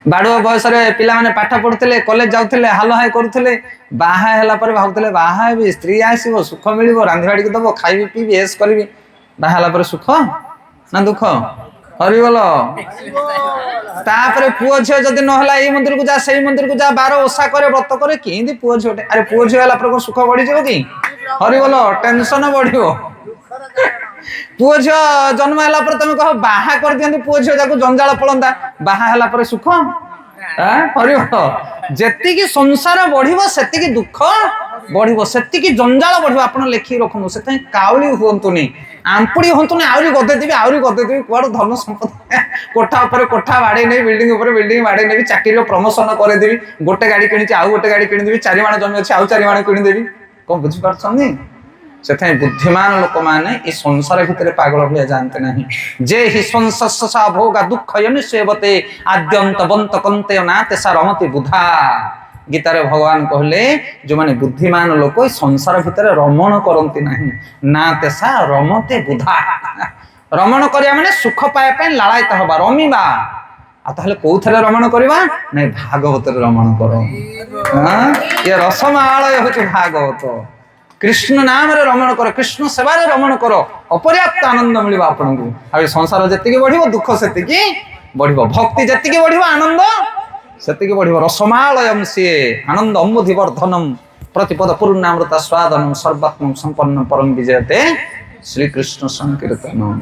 ବାଡୁଅ ବୟସରେ ପିଲାମାନେ ପାଠ ପଢୁଥିଲେ, କଲେଜ ଯାଉଥିଲେ, ହାଲ ହାଇ କରୁଥିଲେ, ବାହା ହେଲା ପରେ ଭାବୁଥିଲେ ବାହା ହେବି, ସ୍ତ୍ରୀ ଆସିବ, ସୁଖ ମିଳିବ, ରାନ୍ଧି ବାଡିକି ଦବ, ଖାଇବି ପିଇବି, ଏସ୍ କରିବି। ବାହା ହେଲା ପରେ ସୁଖ ନା ଦୁଃଖ? ହରିବଲ। ତାପରେ ପୁଅ ଝିଅ ଯଦି ନହେଲା ଏଇ ମନ୍ଦିରକୁ ଯା, ସେଇ ମନ୍ଦିରକୁ ଯା, ବାର ଓଷା করে, ବ୍ରତ করে, କେମିତି ପୁଅ ଝିଅଟେ? ଆରେ ପୁଅ ଝିଅ ହେଲା ପରେ କଣ ସୁଖ ବଢିଯିବ କି? ହରିବଲ, ଟେନସନ ବଢିବ। ପୁଅ ଝିଅ ଜନ୍ମ ହେଲା ପରେ ତମେ କହ ବାହା କରିଦିଅନ୍ତି ପୁଅ ଝିଅ ଯାକୁ, ଜଞ୍ଜାଳ ପଳନ୍ତା। ବାହା ହେଲା ପରେ ସୁଖ? ହରିବଲ। ଯେତିକି ସଂସାର ବଢିବ ସେତିକି ଦୁଃଖ ବଢିବ, ସେତିକି ଜଞ୍ଜାଳ ବଢିବ। ଆପଣ ଲେଖିକି ରଖନ୍ତୁ। ସେଥିପାଇଁ କାଉଳି ହୁଅନ୍ତୁନି, ଆମ୍ପୁଡି ହୁଅନ୍ତୁନି। ଆହୁରି ଗଦେଇଦେବି, ଆହୁରି ଗଦେଇଦେବି, କୁଆଡୁ ଧନ ସମ୍ପତ୍ତି, କୋଠା ଉପରେ କୋଠା ବାଡେଇ ନେବି, ବିଲ୍ଡିଂ ଉପରେ ବିଲ୍ଡିଂ ବାଡେଇ ନେବି, ଚାକିରିର ପ୍ରମୋସନ କରେଇଦେବି, ଗୋଟେ ଗାଡି କିଣିଛି ଆଉ ଗୋଟେ ଗାଡି କିଣିଦେବି, 4 ମାଣ ଜମି ଅଛି ଆଉ 4 ମାଣ କିଣିଦେବି। କଣ ବୁଝିପାରୁଛନ୍ତି? ସେଥିପାଇଁ ବୁଦ୍ଧିମାନ ଲୋକମାନେ ଏ ସଂସାର ଭିତରେ ପାଗଳ ଭଳିଆ ଯାଆନ୍ତି ନାହିଁ। ଯେ ହି ସଂସସ୍ସା ଭୋଗା ଦୁଃଖ ୟନିଷେବତେ ଆଦ୍ୟନ୍ତ ବନ୍ତ କନ୍ତେ ନାତେ ସା ରମତି ବୁଧା। ଗୀତାରେ ଭଗବାନ କହିଲେ ଯୋଉମାନେ ବୁଦ୍ଧିମାନ ଲୋକ ଏ ସଂସାର ଭିତରେ ରମଣ କରନ୍ତି ନାହିଁ, ନା ତେସା ରମତେ ବୁଧା। ରମଣ କରିବା ମାନେ ସୁଖ ପାଇବା ପାଇଁ ଲାଳାୟିତ ହବା, ରମିବା। ଆଉ ତାହେଲେ କୋଉଥିରେ ରମଣ କରିବା? ନାଇଁ, ଭାଗବତରେ ରମଣ କର। ଏ ରସମାଳୟ ହଉଛି ଭାଗବତ। কৃষ্ণ নামରେ রমণ কর, কৃষ্ণ সেবারে রমণ কর, অপর্যাপ্ত আনন্দ মিলিব আপনাকে। আর সংসার যেতিকি বঢ়িব দুঃখ সেতিকি বঢ়িব, ভক্তি যেতিকি বঢ়িব আনন্দ সেতিকি বঢ়িব। রসমালয়ম সিয়ে আনন্দ অম্বুধি বর্ধনম প্রতিপদ পূর্ণামৃত স্বাদনম সর্বাত্ম সম্পন্ন পরম বিজয়তে শ্রীকৃষ্ণ সংকীর্তনম।